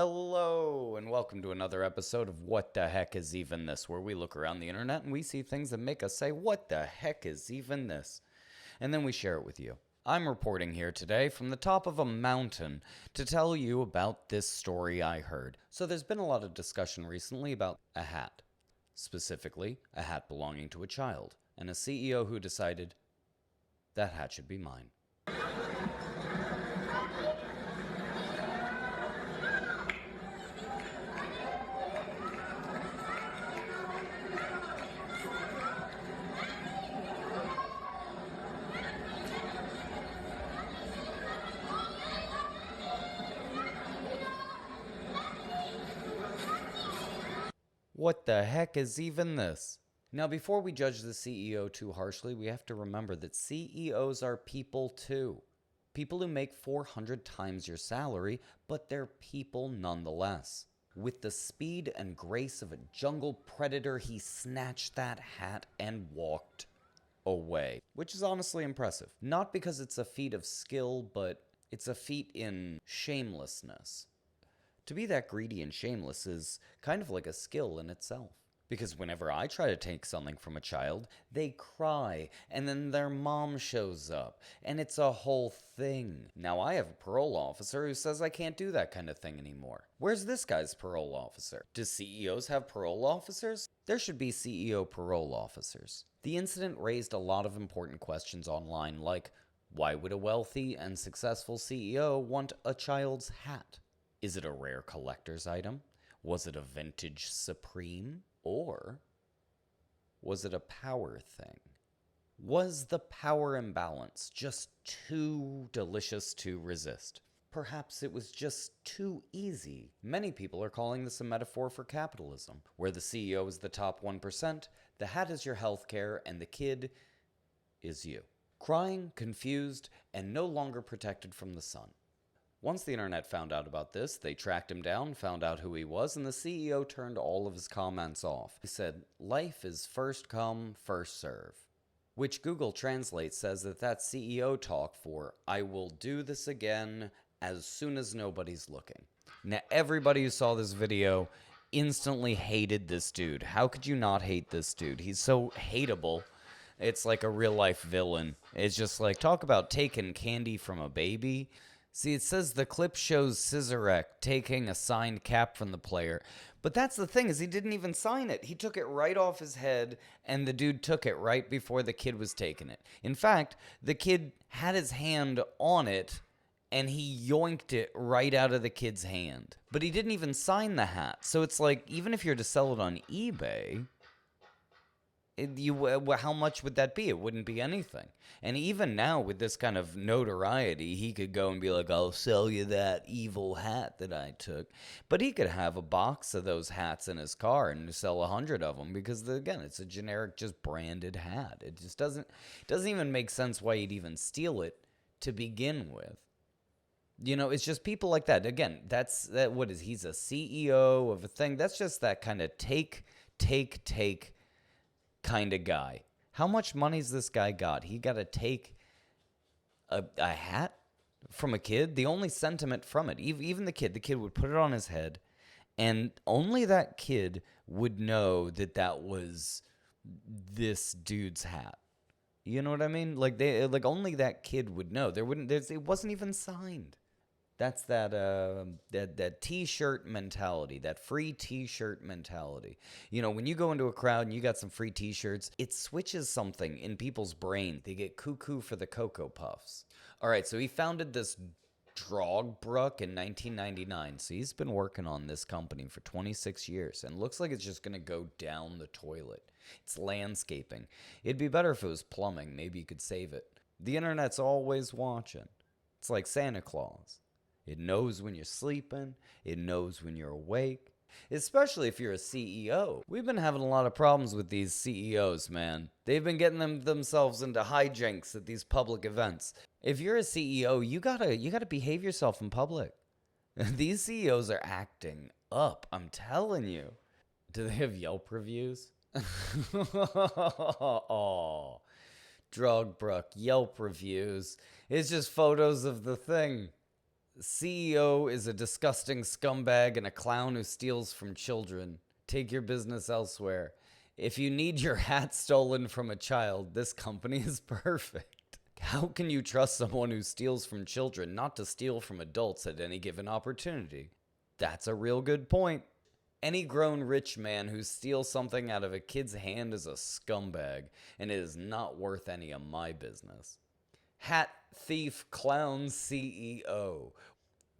Hello, and welcome to another episode of What the Heck Is Even This, where we look around the internet and we see things that make us say, What the heck is even this? And then we share it with you. I'm reporting here today from the top of a mountain to tell you about this story I heard. So there's been a lot of discussion recently about a hat, specifically a hat belonging to a child, and a CEO who decided that hat should be mine. What the heck is even this? Now, before we judge the CEO too harshly, we have to remember that CEOs are people too. People who make 400 times your salary, but they're people nonetheless. With the speed and grace of a jungle predator, he snatched that hat and walked away, which is honestly impressive. Not because it's a feat of skill, but it's a feat in shamelessness. To be that greedy and shameless is kind of like a skill in itself. Because whenever I try to take something from a child, they cry, and then their mom shows up, and it's a whole thing. Now I have a parole officer who says I can't do that kind of thing anymore. Where's this guy's parole officer? Do CEOs have parole officers? There should be CEO parole officers. The incident raised a lot of important questions online, like, why would a wealthy and successful CEO want a child's hat? Is it a rare collector's item? Was it a vintage Supreme? Or was it a power thing? Was the power imbalance just too delicious to resist? Perhaps it was just too easy. Many people are calling this a metaphor for capitalism, where the CEO is the top 1%, the hat is your healthcare, and the kid is you. Crying, confused, and no longer protected from the sun. Once the internet found out about this, they tracked him down, found out who he was, and the CEO turned all of his comments off. He said, life is first come, first serve. Which Google Translate says that CEO talk for, I will do this again as soon as nobody's looking. Now, everybody who saw this video instantly hated this dude. How could you not hate this dude? He's so hateable. It's like a real life villain. It's just like, talk about taking candy from a baby. See, it says the clip shows Scissorek taking a signed cap from the player. But that's the thing, is he didn't even sign it. He took it right off his head, and the dude took it right before the kid was taking it. In fact, the kid had his hand on it, and he yoinked it right out of the kid's hand. But he didn't even sign the hat. So it's like, even if you're to sell it on eBay, how much would that be? It wouldn't be anything. And even now, with this kind of notoriety, he could go and be like, I'll sell you that evil hat that I took. But he could have a box of those hats in his car and sell 100 of them because, again, it's a generic, just branded hat. It just doesn't even make sense why he'd even steal it to begin with. You know, it's just people like that. Again, he's a CEO of a thing. That's just that kind of take kind of guy. How much money's this guy got? He got to take a hat from a kid? The only sentiment from it, even the kid would put it on his head, and only that kid would know that was this dude's hat. You know what I mean? Like only that kid would know. It wasn't even signed. That's that T-shirt mentality, that free T-shirt mentality. You know, when you go into a crowd and you got some free T-shirts, it switches something in people's brain. They get cuckoo for the Cocoa Puffs. All right, so he founded this Drogbrook in 1999. So he's been working on this company for 26 years, and looks like it's just going to go down the toilet. It's landscaping. It'd be better if it was plumbing. Maybe you could save it. The internet's always watching. It's like Santa Claus. It knows when you're sleeping. It knows when you're awake. Especially if you're a CEO. We've been having a lot of problems with these CEOs, man. They've been getting themselves into hijinks at these public events. If you're a CEO, you gotta behave yourself in public. These CEOs are acting up, I'm telling you. Do they have Yelp reviews? Oh, Drogbrook, Yelp reviews. It's just photos of the thing. CEO is a disgusting scumbag and a clown who steals from children. Take your business elsewhere. If you need your hat stolen from a child, this company is perfect. How can you trust someone who steals from children not to steal from adults at any given opportunity? That's a real good point. Any grown rich man who steals something out of a kid's hand is a scumbag, and it is not worth any of my business. Hat thief clown CEO.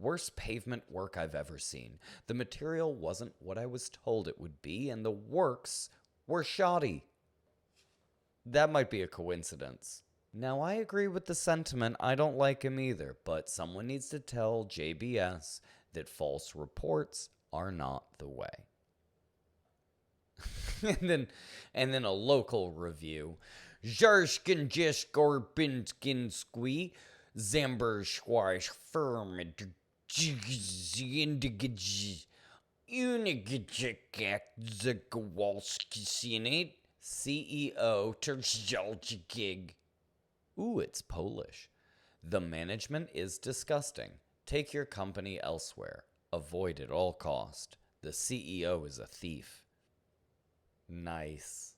Worst pavement work I've ever seen. The material wasn't what I was told it would be, and the works were shoddy. That might be a coincidence. Now, I agree with the sentiment. I don't like him either, but someone needs to tell JBS that false reports are not the way. and then a local review. Jarshkin Jeshkorbinskin Squee Zamber Schwarsh Firm Unigajekakzagowalski CEO Terjalchigig. Ooh, it's Polish. The management is disgusting. Take your company elsewhere. Avoid at all cost. The CEO is a thief. Nice.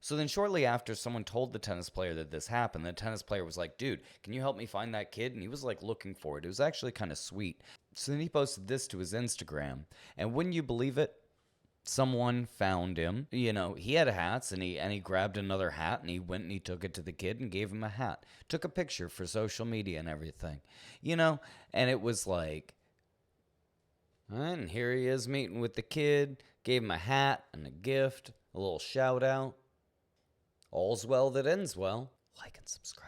So then shortly after someone told the tennis player that this happened, the tennis player was like, dude, can you help me find that kid? And he was like looking for it. It was actually kind of sweet. So then he posted this to his Instagram. And wouldn't you believe it? Someone found him. You know, he had hats and he grabbed another hat and he went and he took it to the kid and gave him a hat. Took a picture for social media and everything. You know, and it was like, and here he is meeting with the kid, gave him a hat and a gift, a little shout out. All's well that ends well. Like and subscribe.